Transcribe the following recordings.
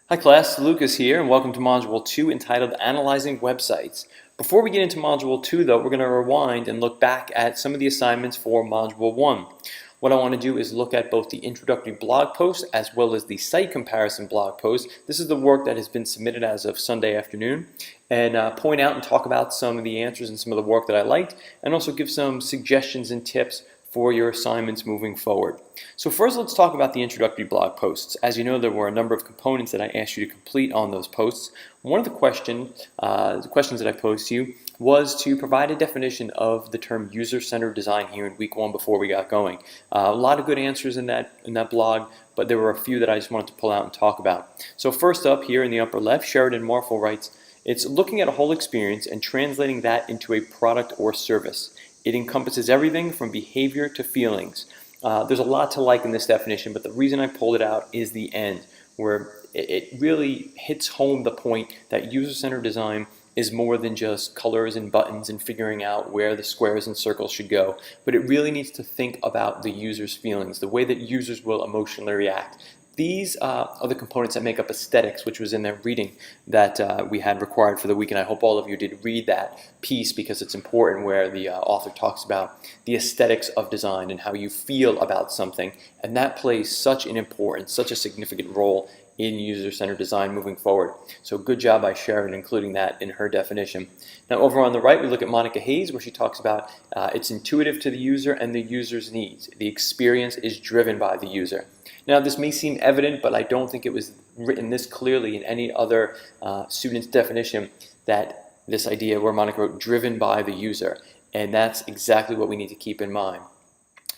Hi class, Lucas here, and welcome to Module 2 entitled Analyzing Websites. Before we get into Module 2 though, we're going to rewind and look back at some of the assignments for Module 1. What I want to do is look at both the introductory blog post as well as the site comparison blog post. This is the work that has been submitted as of Sunday afternoon, and point out and talk about some of the answers and some of the work that I liked, and also give some suggestions and tips for your assignments moving forward. So first, let's talk about the introductory blog posts. As you know, there were a number of components that I asked you to complete on those posts. One of the questions that I posed to you was to provide a definition of the term user-centered design here in week 1 before we got going. A lot of good answers in that blog, but there were a few that I just wanted to pull out and talk about. So first up here in the upper left, Sheridan Marfel writes, "It's looking at a whole experience and translating that into a product or service. It encompasses everything from behavior to feelings." There's a lot to like in this definition, but the reason I pulled it out is the end, where it really hits home the point that user-centered design is more than just colors and buttons and figuring out where the squares and circles should go, but it really needs to think about the user's feelings, the way that users will emotionally react. These are the components that make up aesthetics, which was in their reading that we had required for the week, and I hope all of you did read that piece because it's important, where the author talks about the aesthetics of design and how you feel about something, and that plays such an important, such a significant role in user-centered design moving forward. So good job by Sharon including that in her definition. Now over on the right, we look at Monica Hayes, where she talks about it's intuitive to the user and the user's needs. The experience is driven by the user. Now this may seem evident, but I don't think it was written this clearly in any other student's definition, that this idea where Monica wrote driven by the user, and that's exactly what we need to keep in mind.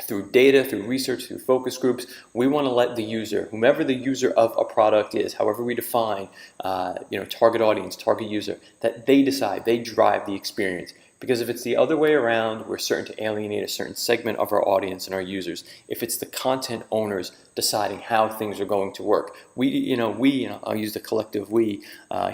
Through data, through research, through focus groups, we want to let the user, whomever the user of a product is, however we define, target audience, target user, that they decide, they drive the experience. Because if it's the other way around, we're certain to alienate a certain segment of our audience and our users. If it's the content owners deciding how things are going to work, I'll use the collective we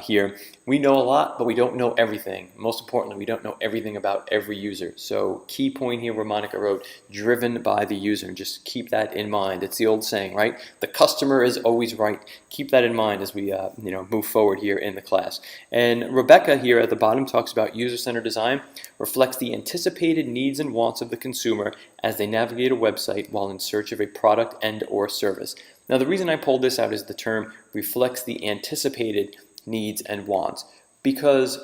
here. We know a lot, but we don't know everything. Most importantly, we don't know everything about every user. So key point here where Monica wrote, driven by the user, and just keep that in mind. It's the old saying, right? The customer is always right. Keep that in mind as we move forward here in the class. And Rebecca here at the bottom talks about user-centered design reflects the anticipated needs and wants of the consumer as they navigate a website while in search of a product and or service. Now the reason I pulled this out is the term reflects the anticipated needs and wants, because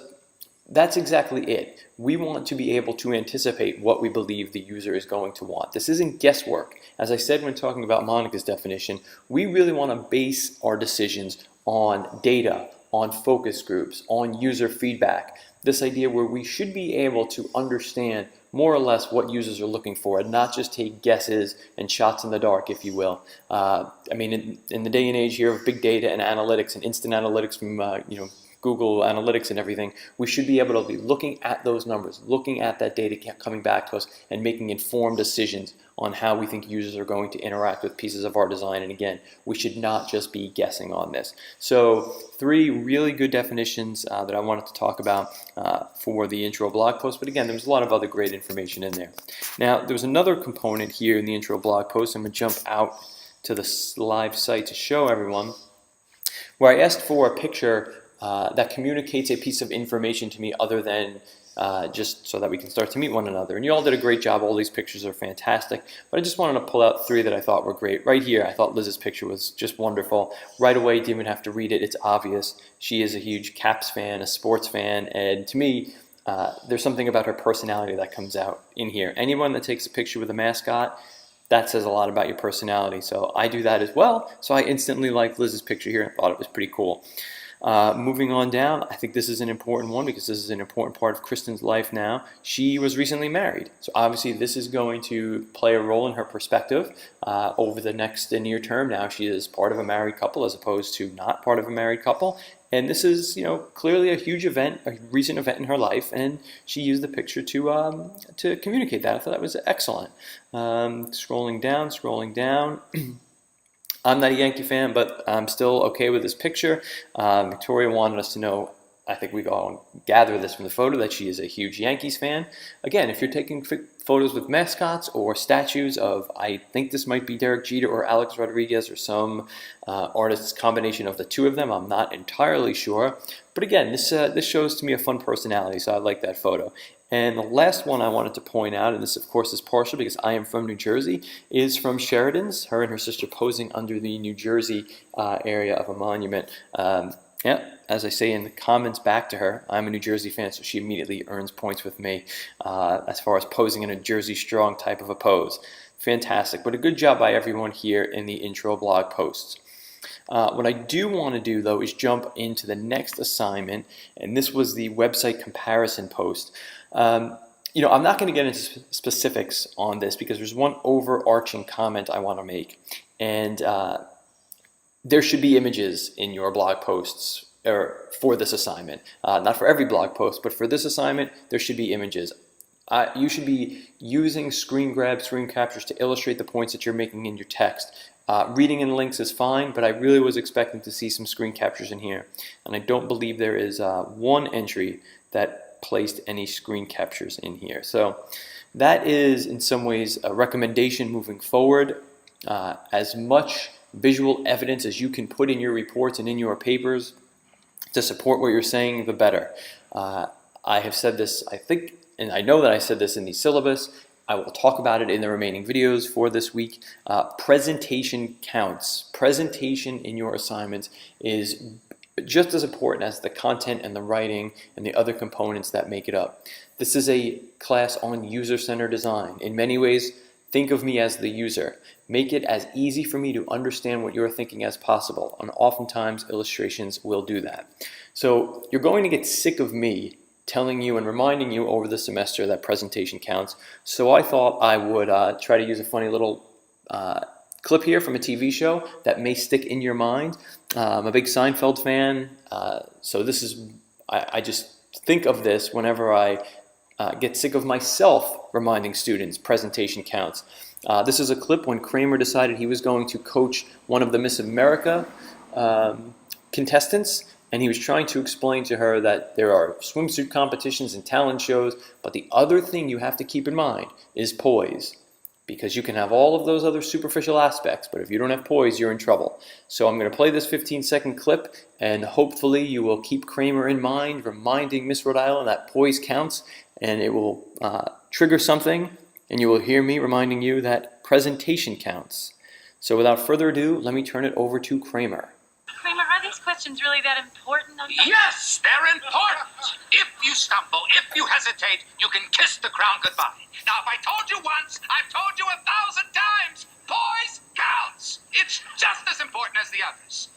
that's exactly it. We want to be able to anticipate what we believe the user is going to want. This isn't guesswork. As I said when talking about Monica's definition, we really want to base our decisions on data, on focus groups, on user feedback. This idea where we should be able to understand more or less what users are looking for and not just take guesses and shots in the dark, if you will. In the day and age here of big data and analytics and instant analytics from Google Analytics and everything, we should be able to be looking at those numbers, looking at that data coming back to us, and making informed decisions on how we think users are going to interact with pieces of our design. And again, we should not just be guessing on this. So 3 really good definitions that I wanted to talk about for the intro blog post, but again, there was a lot of other great information in there. Now, there's another component here in the intro blog post. I'm going to jump out to the live site to show everyone, where I asked for a picture that communicates a piece of information to me other than just so that we can start to meet one another. And you all did a great job. All these pictures are fantastic. But I just wanted to pull out 3 that I thought were great. Right here, I thought Liz's picture was just wonderful. Right away, didn't even have to read it. It's obvious. She is a huge Caps fan, a sports fan, and to me, there's something about her personality that comes out in here. Anyone that takes a picture with a mascot, that says a lot about your personality. So I do that as well. So I instantly liked Liz's picture here and thought it was pretty cool. Moving on down, I think this is an important one because this is an important part of Kristen's life now. She was recently married, so obviously this is going to play a role in her perspective over the next near term. Now she is part of a married couple as opposed to not part of a married couple, and this is clearly a huge event, a recent event in her life, and she used the picture to communicate that. I thought that was excellent. Scrolling down. I'm not a Yankee fan, but I'm still okay with this picture. Victoria wanted us to know, I think we all gather this from the photo, that she is a huge Yankees fan. Again, if you're taking photos with mascots or statues of, I think this might be Derek Jeter or Alex Rodriguez or some artist's combination of the two of them. I'm not entirely sure. But again, this shows to me a fun personality, so I like that photo. And the last one I wanted to point out, and this of course is partial because I am from New Jersey, is from Sheridan's, her and her sister posing under the New Jersey area of a monument. Yeah, as I say in the comments back to her, I'm a New Jersey fan, so she immediately earns points with me as far as posing in a Jersey Strong type of a pose. Fantastic, but a good job by everyone here in the intro blog posts. What I do want to do, though, is jump into the next assignment, and this was the website comparison post. I'm not going to get into specifics on this because there's one overarching comment I want to make, and there should be images in your blog posts for this assignment. Not for every blog post, but for this assignment, there should be images. You should be using screen grabs, screen captures to illustrate the points that you're making in your text. Reading in links is fine, but I really was expecting to see some screen captures in here. And I don't believe there is one entry that placed any screen captures in here. So that is in some ways a recommendation moving forward. As much visual evidence as you can put in your reports and in your papers to support what you're saying, the better. I have said this, I think, and I know that I said this in the syllabus. I will talk about it in the remaining videos for this week. Presentation counts. Presentation in your assignments is just as important as the content and the writing and the other components that make it up. This is a class on user-centered design. In many ways, think of me as the user. Make it as easy for me to understand what you're thinking as possible, and oftentimes illustrations will do that. So you're going to get sick of me telling you and reminding you over the semester that presentation counts. So I thought I would try to use a funny little clip here from a TV show that may stick in your mind. I'm a big Seinfeld fan, so this is, I just think of this whenever I get sick of myself reminding students presentation counts. This is a clip when Kramer decided he was going to coach one of the Miss America contestants, and he was trying to explain to her that there are swimsuit competitions and talent shows, but the other thing you have to keep in mind is poise, because you can have all of those other superficial aspects, but if you don't have poise, you're in trouble. So I'm going to play this 15-second clip, and hopefully you will keep Kramer in mind, reminding Miss Rhode Island that poise counts, and it will trigger something, and you will hear me reminding you that presentation counts. So without further ado, let me turn it over to Kramer. Kramer, are these questions really that important? Yes, they're important. If you stumble, if you hesitate, you can kiss the crown goodbye. Now, if I told you once, I've told you 1,000 times. Poise counts. It's just as important as the others.